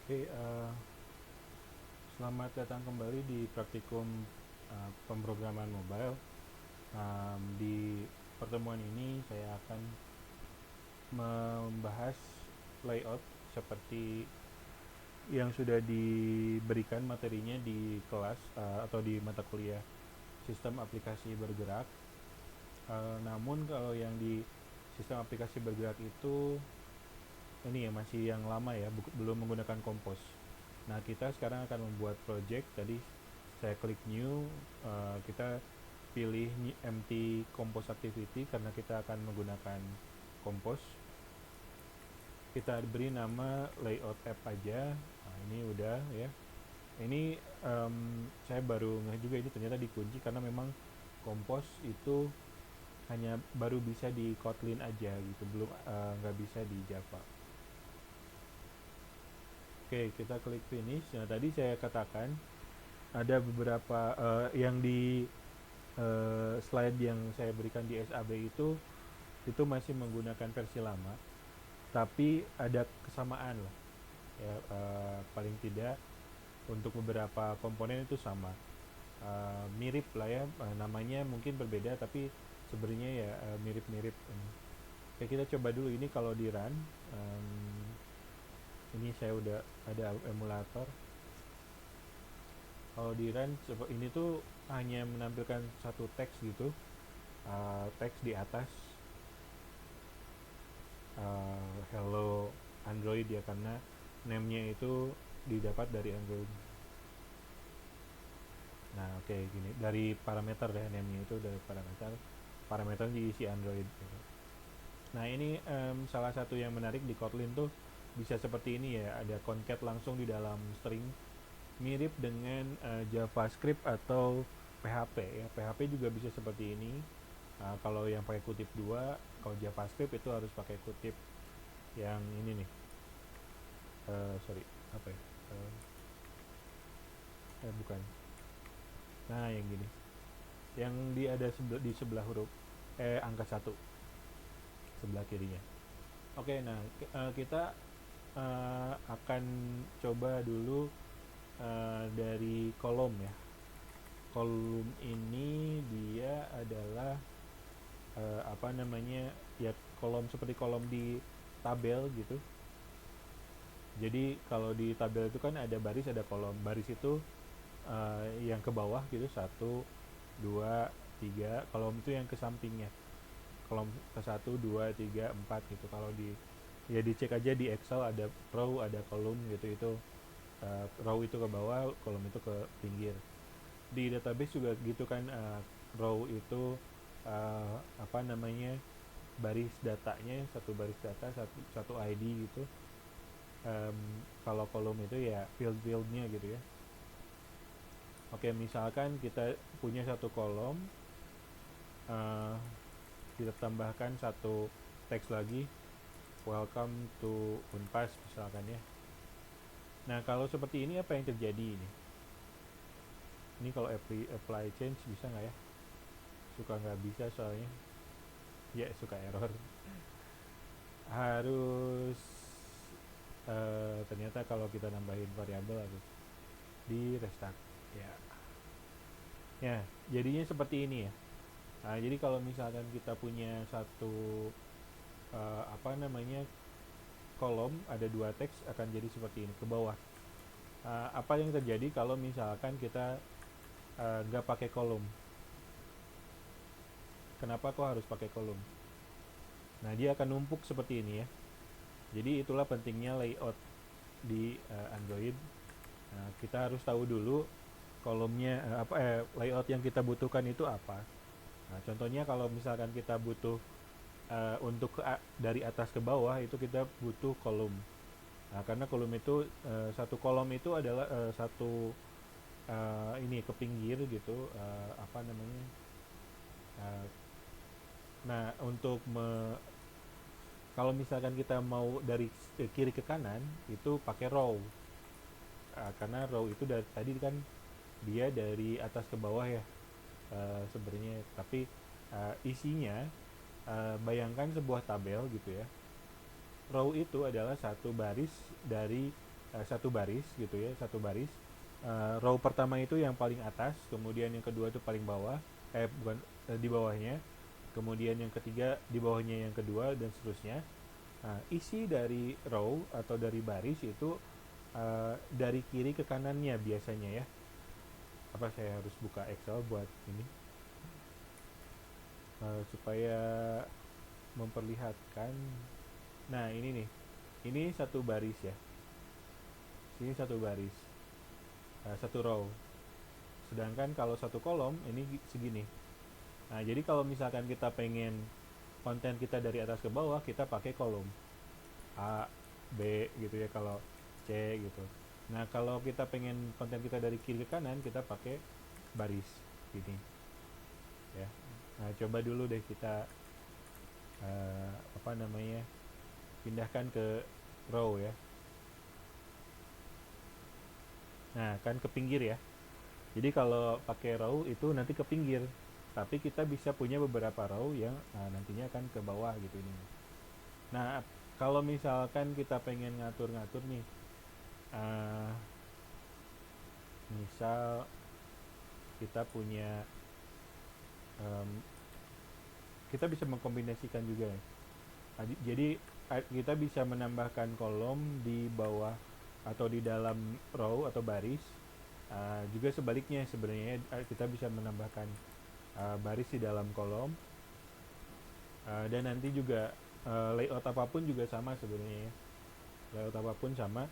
Oke, selamat datang kembali di praktikum pemrograman mobile. Di pertemuan ini saya akan membahas layout seperti yang sudah diberikan materinya di kelas atau di mata kuliah sistem aplikasi bergerak. Namun kalau yang di sistem aplikasi bergerak itu ini ya masih yang lama ya, belum menggunakan Compose. Nah, kita sekarang akan membuat project. Tadi saya klik new, kita pilih empty Compose activity karena kita akan menggunakan Compose. Kita beri nama layout app aja. Nah, ini udah ya. Ini saya baru ngeh juga ini ternyata dikunci karena memang Compose itu hanya baru bisa di Kotlin aja gitu, belum nggak bisa di Java. Oke, kita klik finish. Nah, tadi saya katakan ada beberapa yang di slide yang saya berikan di SAB itu masih menggunakan versi lama, tapi ada kesamaan lah. Ya, paling tidak untuk beberapa komponen itu sama. Mirip lah ya, namanya mungkin berbeda tapi sebenarnya ya mirip-mirip. Oke, kita coba dulu ini kalau di run. Ini saya udah ada emulator. Kalau di run ini tuh hanya menampilkan satu teks gitu, teks di atas hello Android ya, karena name-nya itu didapat dari Android. Nah, oke, gini dari parameter ya, name-nya itu dari parameter diisi Android gitu. Nah, ini salah satu yang menarik di Kotlin tuh bisa seperti ini ya, ada concat langsung di dalam string, mirip dengan JavaScript atau PHP ya. PHP juga bisa seperti ini. Kalau yang pakai kutip dua, kalau JavaScript itu harus pakai kutip yang ini nih. Sorry, apa ya? Bukan. Nah, yang gini. Yang ada di sebelah huruf angka satu sebelah kirinya. Oke, nah kita akan coba dulu dari kolom ya. Kolom ini dia adalah apa namanya, ya kolom seperti kolom di tabel gitu. Jadi kalau di tabel itu kan ada baris, ada kolom. Baris itu yang ke bawah gitu, satu, dua, tiga. Kolom itu yang ke sampingnya. Kolom ke satu, dua, tiga, empat gitu. Kalau di ya dicek aja di Excel ada row, ada kolom gitu. Itu row itu ke bawah, kolom itu ke pinggir. Di database juga gitu kan, row itu apa namanya, baris datanya, satu baris data, satu ID gitu. Kalau kolom itu ya field-fieldnya gitu ya. Oke, misalkan kita punya satu kolom, uh, kita tambahkan satu teks lagi, welcome to Unpas misalkan ya. Nah, kalau seperti ini apa yang terjadi ini? Ini kalau apply change bisa nggak ya? Suka nggak bisa soalnya. Ya, suka error. Harus ternyata kalau kita nambahin variabel harus di restart. Ya. Ya, jadinya seperti ini ya. Nah, jadi kalau misalkan kita punya satu apa namanya, kolom ada dua teks, akan jadi seperti ini ke bawah. Apa yang terjadi kalau misalkan kita nggak pakai kolom? Kenapa kok harus pakai kolom? Nah, dia akan numpuk seperti ini ya. Jadi itulah pentingnya layout di Android. Nah, kita harus tahu dulu kolomnya layout yang kita butuhkan itu apa. Nah, contohnya kalau misalkan kita butuh untuk dari atas ke bawah itu kita butuh kolom. Nah, karena kolom itu satu kolom itu adalah satu ini ke pinggir gitu, apa namanya. Uh, nah, kalau misalkan kita mau dari kiri ke kanan itu pakai row. Karena row itu dari tadi kan dia dari atas ke bawah ya, sebenarnya, tapi isinya, bayangkan sebuah tabel gitu ya. Row itu adalah satu baris dari satu baris gitu ya, satu baris. Row pertama itu yang paling atas, kemudian yang kedua itu paling bawah, bukan, di bawahnya, kemudian yang ketiga di bawahnya yang kedua, dan seterusnya. Nah, isi dari row atau dari baris itu dari kiri ke kanannya biasanya ya. Apa saya harus buka Excel buat ini supaya memperlihatkan. Nah, ini nih. Ini satu baris ya. Sini satu baris, satu row. Sedangkan kalau satu kolom ini segini. Nah, jadi kalau misalkan kita pengen konten kita dari atas ke bawah, kita pakai kolom A, B gitu ya, kalau C gitu. Nah, kalau kita pengen konten kita dari kiri ke kanan, kita pakai baris gini ya. Nah, coba dulu deh kita apa namanya, pindahkan ke row ya. Nah, kan ke pinggir ya. Jadi kalau pakai row itu nanti ke pinggir, tapi kita bisa punya beberapa row yang nantinya akan ke bawah gitu ini. Nah, kalau misalkan kita pengen ngatur-ngatur nih, uh, misal kita punya, um, kita bisa mengkombinasikan juga ya. Jadi kita bisa menambahkan kolom di bawah atau di dalam row atau baris. Juga sebaliknya sebenarnya kita bisa menambahkan baris di dalam kolom, dan nanti juga layout apapun juga sama sebenarnya ya. Layout apapun sama.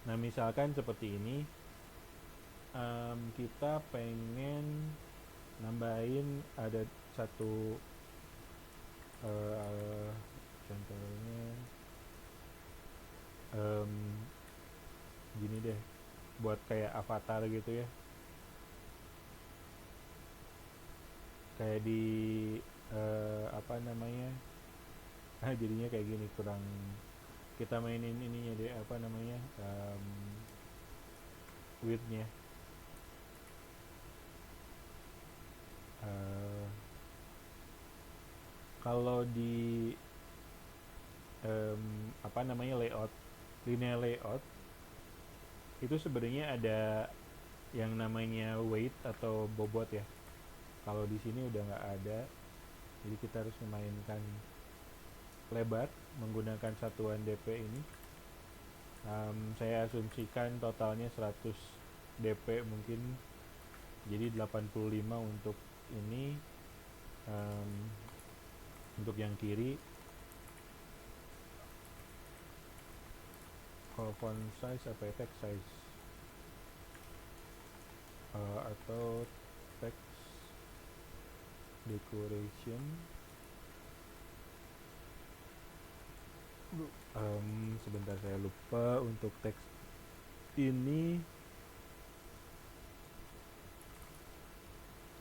Nah, misalkan seperti ini, kita pengen nambahin ada satu, contohnya gini deh, buat kayak avatar gitu ya, kayak di apa namanya, jadinya kayak gini, kurang. Kita mainin ininya deh, apa namanya, widthnya. Kalau di apa namanya, layout, linear layout, itu sebenarnya ada yang namanya weight atau bobot ya. Kalau di sini udah nggak ada, jadi kita harus memainkan lebar menggunakan satuan DP ini. Saya asumsikan totalnya 100 DP mungkin, jadi 85 untuk ini, untuk yang kiri. Kalau font size apa ya, text size, atau text decoration. Sebentar, saya lupa untuk teks ini.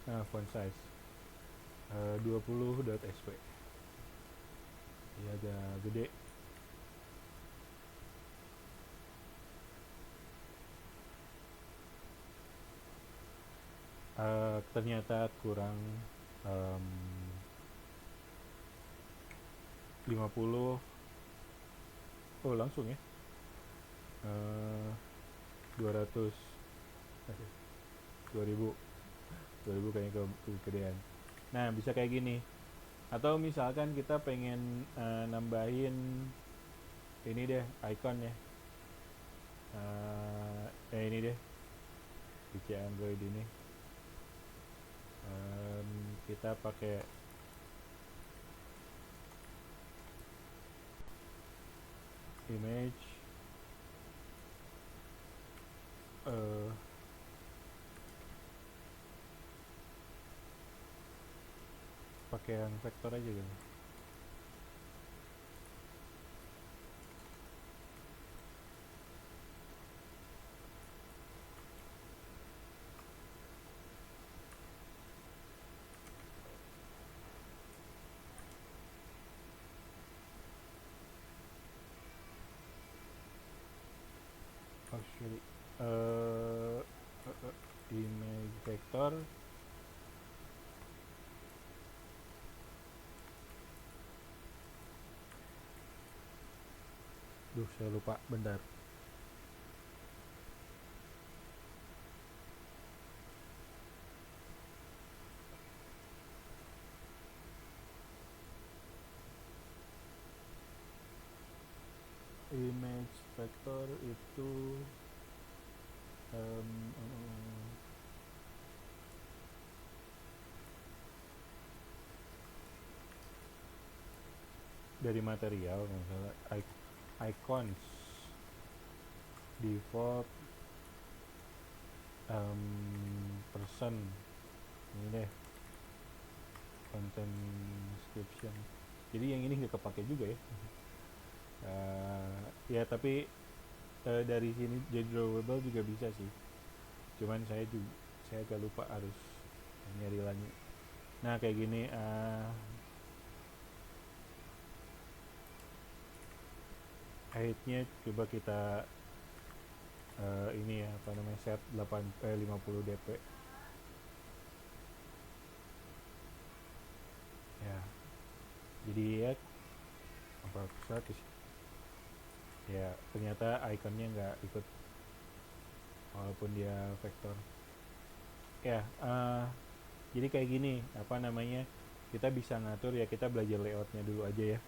Nah, font size 20.sp ya, agak gede. Ternyata kurang 50. Oh, langsung ya, 200, 2000 kayaknya kegedean. Nah, bisa kayak gini. Atau misalkan kita pengen nambahin ini deh, icon ya, ini deh, PC Android ini. Kita pakai image, pakai yang vektor aja gitu. Oh, sorry. Image vektor. Duh, saya lupa, bentar. vektor itu em, dari material misalnya icons default person ini deh content description, jadi yang ini nggak kepake juga ya. Ya tapi dari sini jadi drawable juga bisa sih, cuman saya agak lupa harus nyari lagi. Nah kayak gini, height-nya coba kita ini ya apa namanya set 50 dp ya, jadi ya 100 ya, ternyata ikonnya nggak ikut walaupun dia vektor ya. Jadi kayak gini apa namanya, kita bisa ngatur ya, kita belajar layoutnya dulu aja ya.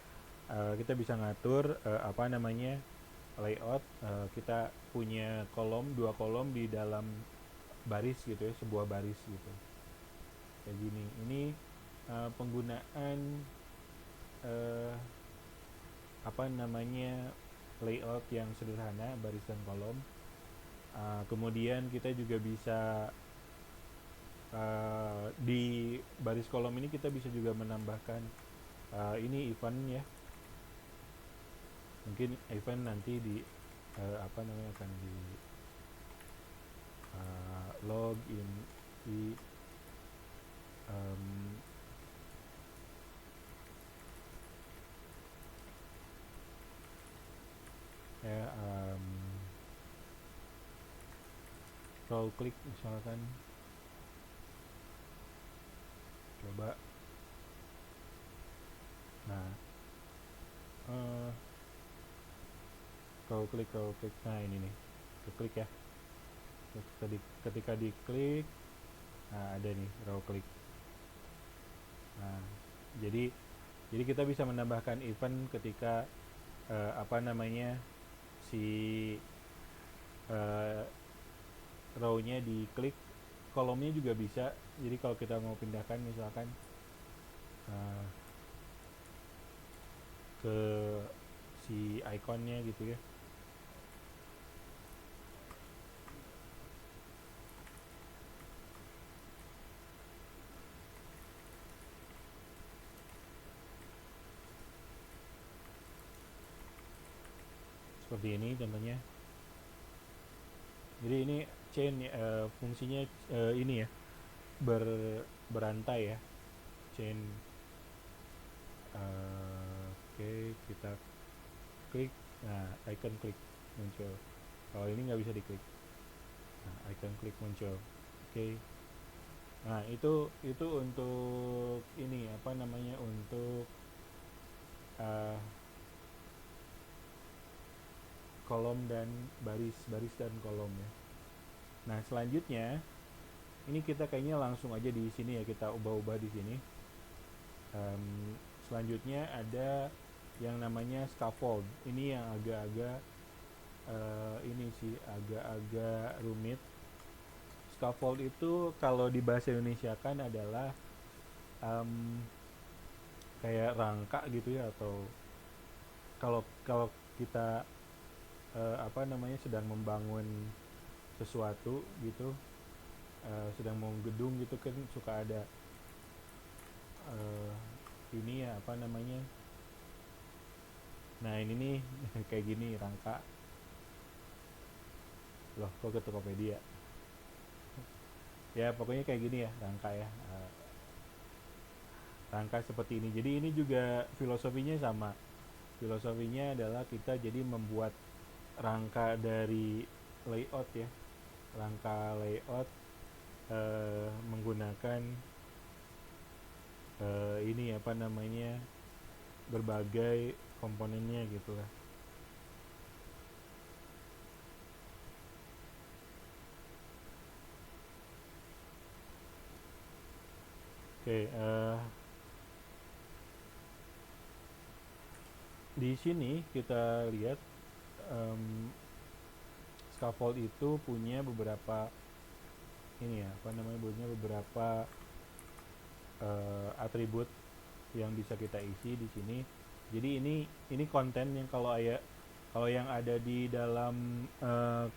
Kita bisa ngatur apa namanya layout, kita punya dua kolom di dalam baris gitu ya, sebuah baris gitu kayak gini. Ini penggunaan uh, apa namanya layout yang sederhana, baris dan kolom. Kemudian kita juga bisa di baris kolom ini kita bisa juga menambahkan ini event ya, mungkin event nanti di apa namanya akan di log in di ya roll click misalkan, coba. Nah roll click, nah ini nih klik ya, ketika diklik nah ada nih roll click. Nah jadi kita bisa menambahkan event ketika apa namanya si row-nya diklik, kolomnya juga bisa. Jadi kalau kita mau pindahkan misalkan ke si ikonnya gitu ya, seperti ini contohnya. Jadi ini chain fungsinya ini ya, berantai ya, chain. Oke, kita klik, nah icon klik muncul. Kalau ini nggak bisa diklik, nah icon klik muncul. Oke. Nah itu untuk ini apa namanya, untuk kolom dan baris dan kolom ya. Nah selanjutnya ini kita kayaknya langsung aja di sini ya, kita ubah-ubah di sini. Selanjutnya ada yang namanya scaffold. Ini yang agak-agak ini sih agak-agak rumit. Scaffold itu kalau di bahasa Indonesia kan adalah kayak rangka gitu ya, atau kalau kalau kita apa namanya sedang membangun sesuatu gitu, sedang mau gedung gitu kan suka ada ini ya apa namanya, nah ini nih kayak gini rangka. Loh kok ke Tokopedia ya, pokoknya kayak gini ya rangka ya, rangka seperti ini. Jadi ini juga filosofinya sama, filosofinya adalah kita jadi membuat rangka dari layout ya, rangka layout menggunakan ini apa namanya berbagai komponennya gitu lah. Oke, di sini kita lihat scaffold itu punya beberapa ini ya, apa namanya, punya beberapa atribut yang bisa kita isi di sini. Jadi ini konten yang kalau yang ada di dalam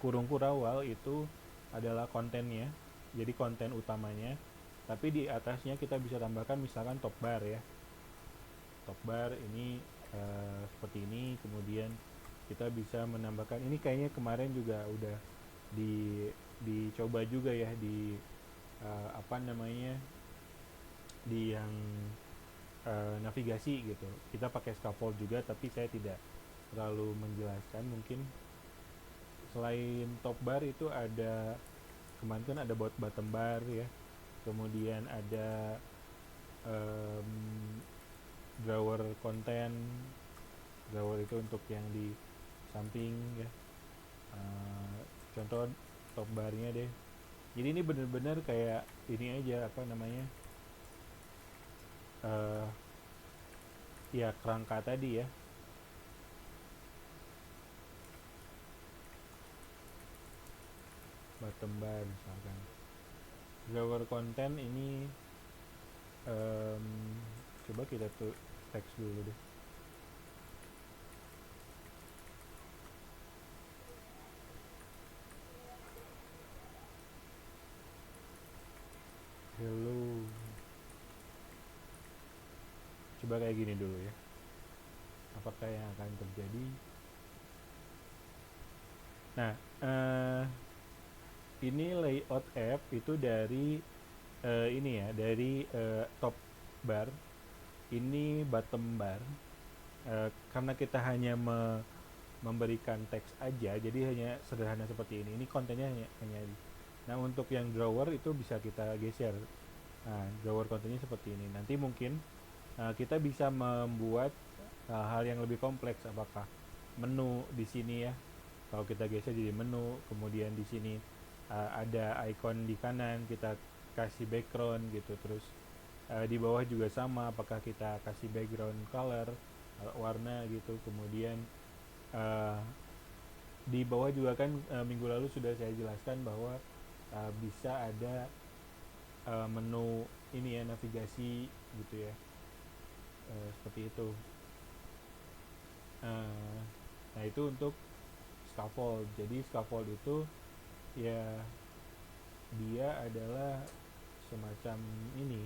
kurung kurawal itu adalah kontennya, jadi konten utamanya. Tapi di atasnya kita bisa tambahkan misalkan top bar ya. Top bar ini seperti ini. Kemudian kita bisa menambahkan, ini kayaknya kemarin juga udah dicoba juga ya di apa namanya, di yang navigasi gitu. Kita pakai scaffold juga, tapi saya tidak terlalu menjelaskan. Mungkin selain top bar itu ada, kemarin kan ada bottom bar ya, kemudian ada drawer konten. Drawer itu untuk yang di samping ya. Contoh top barnya deh. Jadi ini bener-bener kayak ini aja, apa namanya, ya kerangka tadi ya. Bottom bar misalkan. Drawer konten ini coba kita tuh teks dulu deh. Hello. Coba kayak gini dulu ya. Apakah yang akan terjadi? Nah, ini layout app itu dari ini ya, dari top bar. Ini bottom bar. Karena kita hanya memberikan teks aja, jadi hanya sederhana seperti ini. Ini kontennya hanya nah, untuk yang drawer itu bisa kita geser. Nah, drawer kontennya seperti ini. Nanti mungkin kita bisa membuat hal yang lebih kompleks. Apakah menu di sini ya, kalau kita geser jadi menu, kemudian di sini ada icon di kanan, kita kasih background gitu. Terus di bawah juga sama, apakah kita kasih background color, warna gitu. Kemudian di bawah juga kan minggu lalu sudah saya jelaskan bahwa bisa ada menu ini ya, navigasi gitu ya, seperti itu. Nah, itu untuk scaffold. Jadi scaffold itu ya, dia adalah semacam ini,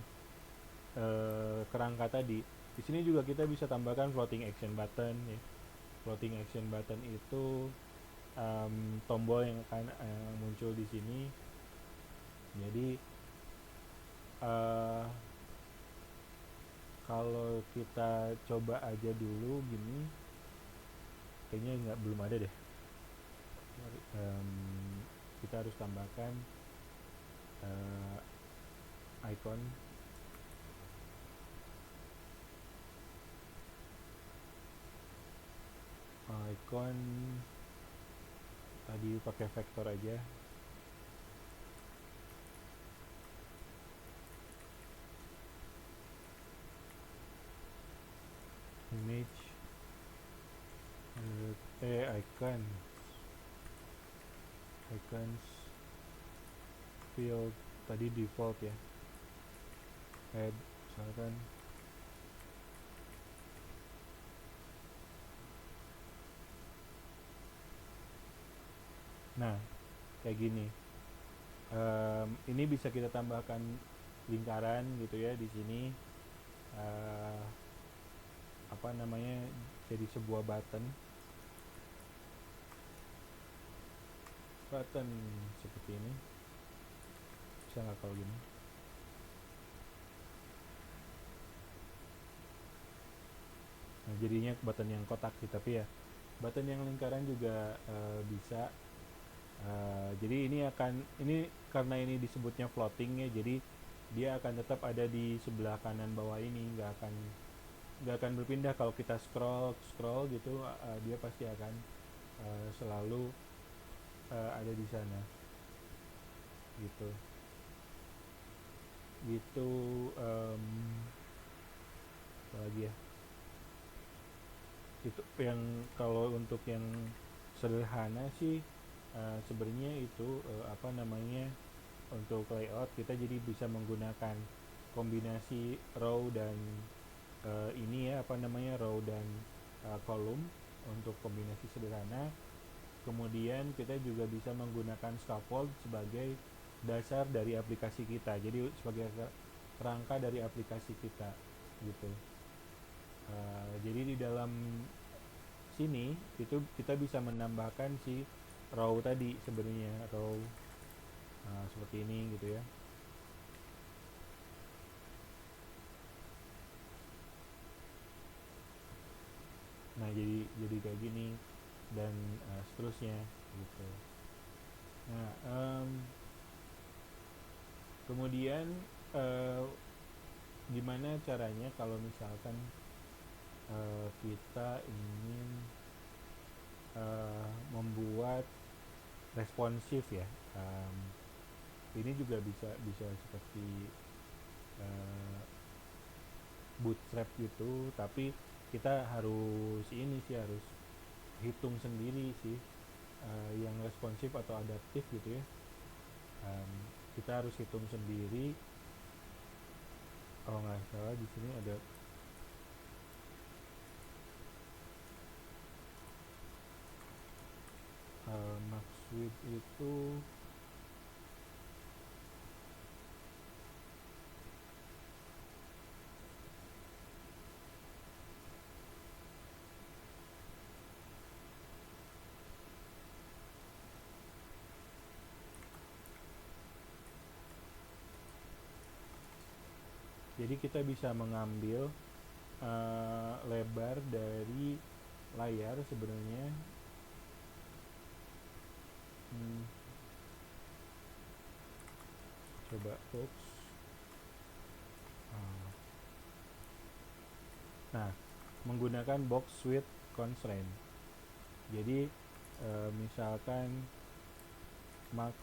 kerangka tadi. Di sini juga kita bisa tambahkan floating action button ya. Floating action button itu tombol yang akan muncul di sini. Jadi kalau kita coba aja dulu gini, kayaknya belum ada deh. Kita harus tambahkan icon tadi pakai vektor aja. Image icons field tadi default ya, add misalkan. Nah, kayak gini. Ini bisa kita tambahkan lingkaran gitu ya di sini, apa namanya, jadi sebuah button seperti ini. Bisa nggak kalau gini? Nah, jadinya button yang kotak sih, tapi ya button yang lingkaran juga bisa. Jadi ini karena ini disebutnya floating ya, jadi dia akan tetap ada di sebelah kanan bawah ini, nggak akan berpindah. Kalau kita scroll gitu, dia pasti akan selalu ada di sana gitu. Apa lagi ya, itu yang kalau untuk yang sederhana sih, sebenarnya itu apa namanya, untuk layout kita jadi bisa menggunakan kombinasi row dan ini ya apa namanya, row dan kolom untuk kombinasi sederhana. Kemudian kita juga bisa menggunakan scaffold sebagai dasar dari aplikasi kita, jadi sebagai kerangka dari aplikasi kita gitu. Jadi di dalam sini itu kita bisa menambahkan si row tadi, sebenarnya row seperti ini gitu ya. Nah jadi kayak gini dan seterusnya gitu. Nah kemudian uh, gimana caranya kalau misalkan kita ingin membuat responsif ya. um, ini juga bisa bisa seperti uh, bootstrap gitu, tapi kita harus ini sih, harus hitung sendiri sih yang responsif atau adaptif gitu ya. um, kita harus hitung sendiri. Kalau nggak salah di sini ada max width itu. Jadi kita bisa mengambil lebar dari layar sebenarnya. hmm, Coba box. Nah, menggunakan box width constraint. Jadi misalkan max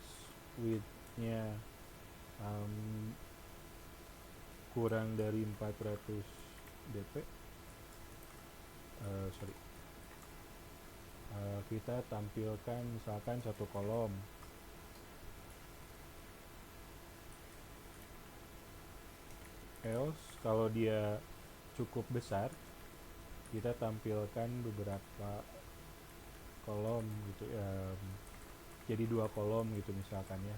width-nya um, kurang dari 400 dp, sorry, kita tampilkan misalkan satu kolom. Else kalau dia cukup besar, kita tampilkan beberapa kolom gitu, jadi dua kolom gitu misalkan ya.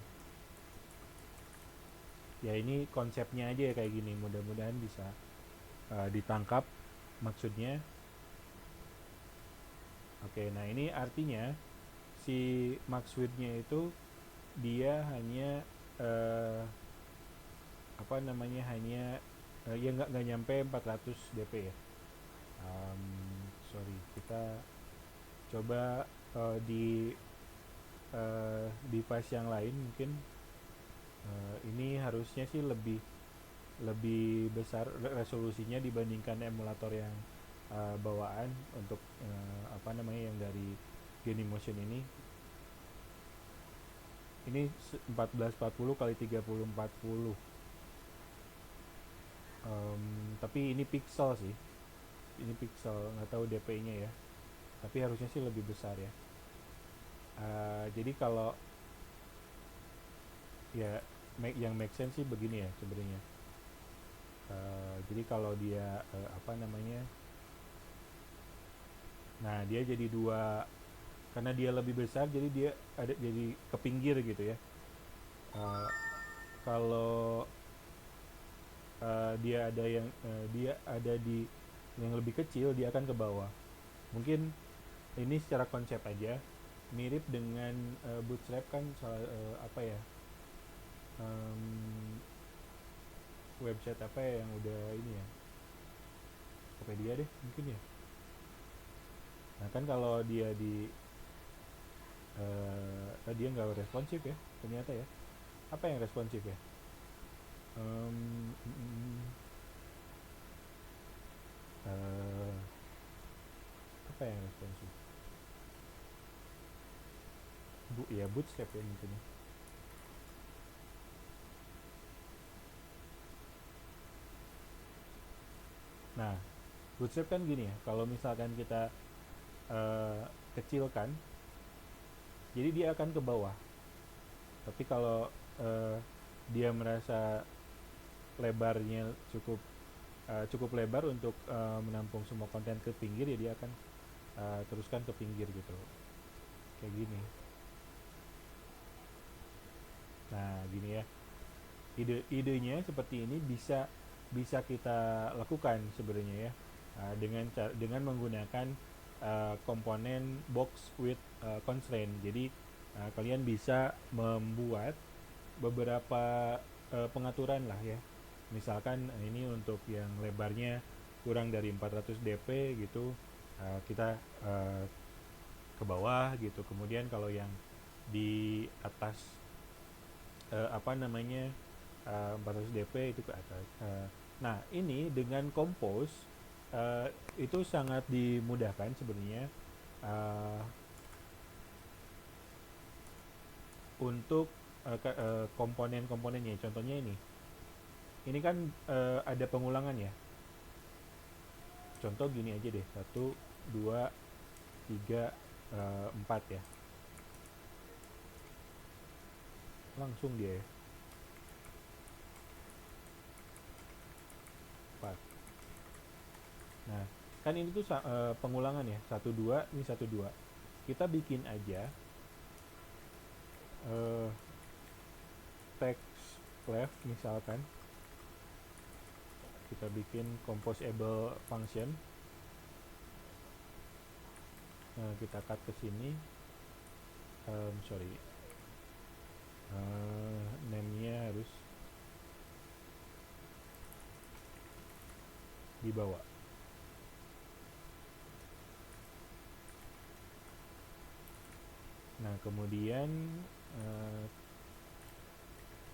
Ya ini konsepnya aja ya kayak gini, mudah-mudahan bisa ditangkap maksudnya. Oke, nah ini artinya si max width-nya itu dia hanya apa namanya, hanya ya nggak nyampe 400 dp ya. Sorry, kita coba di device yang lain mungkin. Ini harusnya sih lebih lebih besar resolusinya dibandingkan emulator yang bawaan untuk apa namanya, yang dari Genymotion ini. Ini 1440 kali 3040. Tapi ini pixel sih, ini pixel, nggak tahu dp-nya ya, tapi harusnya sih lebih besar ya. Jadi kalau ya yang make sense sih begini ya sebenarnya. Jadi kalau dia apa namanya, nah dia jadi dua, karena dia lebih besar jadi dia ada jadi ke pinggir gitu ya. Uh, Kalau dia ada di yang lebih kecil, dia akan ke bawah. Mungkin ini secara konsep aja mirip dengan bootstrap kan, apa ya, um, website apa ya yang udah ini ya, Tokopedia deh mungkin ya. Nah kan kalau dia di dia nggak responsif ya ternyata ya. Apa yang responsif ya? um, uh, Apa yang responsif? Ya bootstrap ya mungkin ya. Nah, bootstrap kan gini ya, kalau misalkan kita kecilkan jadi dia akan ke bawah. Tapi kalau dia merasa lebarnya cukup lebar untuk menampung semua konten ke pinggir, ya dia akan teruskan ke pinggir gitu, kayak gini. Nah gini ya, idenya seperti ini bisa bisa kita lakukan sebenarnya ya, dengan menggunakan komponen box with constraint. Jadi kalian bisa membuat beberapa pengaturan lah ya. Misalkan ini untuk yang lebarnya kurang dari 400 dp gitu, kita ke bawah gitu. Kemudian kalau yang di atas apa namanya 400 dp itu ke atas. Nah ini dengan Compose itu sangat dimudahkan sebenarnya untuk komponen-komponennya. Contohnya ini kan ada pengulangan ya. Contoh gini aja deh, 1 2 3 4 ya, langsung dia ya, 4. Nah kan ini tuh pengulangan ya, 1 2, ini 1 2. Kita bikin aja text left misalkan, kita bikin composable function. Kita cut ke sini, sorry, name-nya harus dibawa. Nah kemudian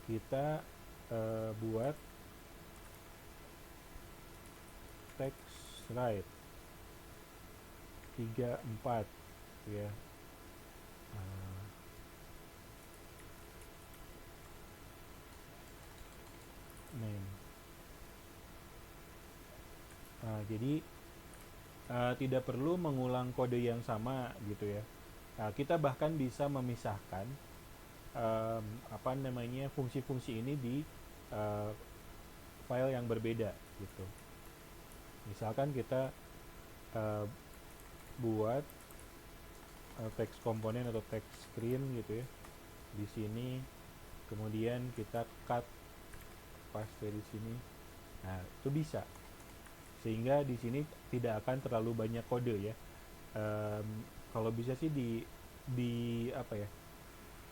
kita buat text right 3 4 ya. Name. Jadi tidak perlu mengulang kode yang sama gitu ya. Kita bahkan bisa memisahkan apa namanya fungsi-fungsi ini di file yang berbeda gitu. Misalkan kita buat text komponen atau text screen gitu ya di sini, kemudian kita cut paste di sini. Nah itu bisa, sehingga di sini tidak akan terlalu banyak kode ya. Kalau bisa sih di apa ya,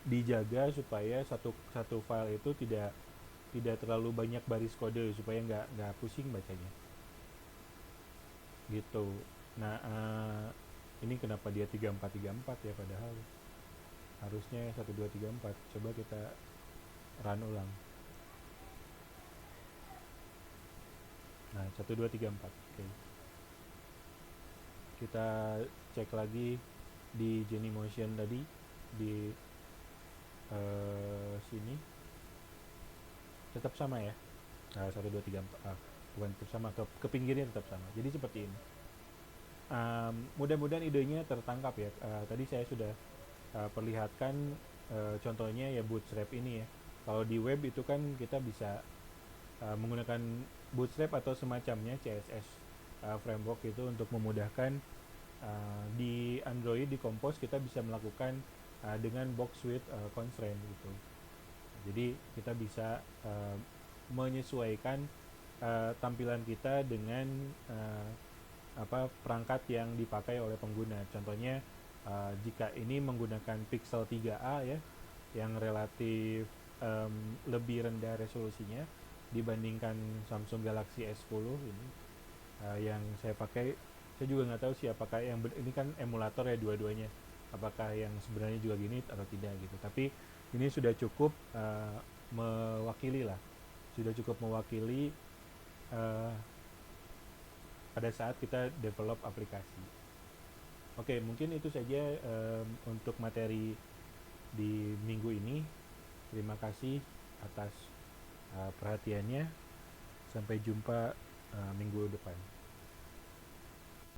dijaga supaya satu file itu tidak terlalu banyak baris kode, supaya nggak pusing bacanya gitu. Nah ini kenapa dia 3434 ya, padahal harusnya 1234. Coba kita run ulang. Nah 1234. Oke, kita cek lagi di Genymotion tadi di sini tetap sama ya. 1234 bukan tetap sama, ke pinggirnya tetap sama. Jadi seperti ini. Mudah-mudahan idenya tertangkap ya. Tadi saya sudah perlihatkan contohnya ya, Bootstrap ini ya. Kalau di web itu kan kita bisa menggunakan Bootstrap atau semacamnya, CSS framework itu untuk memudahkan. Di Android di Compose kita bisa melakukan dengan box with constraint gitu. Jadi kita bisa menyesuaikan tampilan kita dengan perangkat yang dipakai oleh pengguna. Contohnya jika ini menggunakan Pixel 3a ya, yang relatif lebih rendah resolusinya dibandingkan Samsung Galaxy S10 ini yang saya pakai. Saya juga nggak tahu sih apakah yang ini kan emulator ya dua-duanya, apakah yang sebenarnya juga gini atau tidak gitu. Tapi ini sudah cukup mewakili lah, sudah cukup mewakili pada saat kita develop aplikasi. Oke, mungkin itu saja untuk materi di minggu ini. Terima kasih atas perhatiannya. Sampai jumpa minggu depan.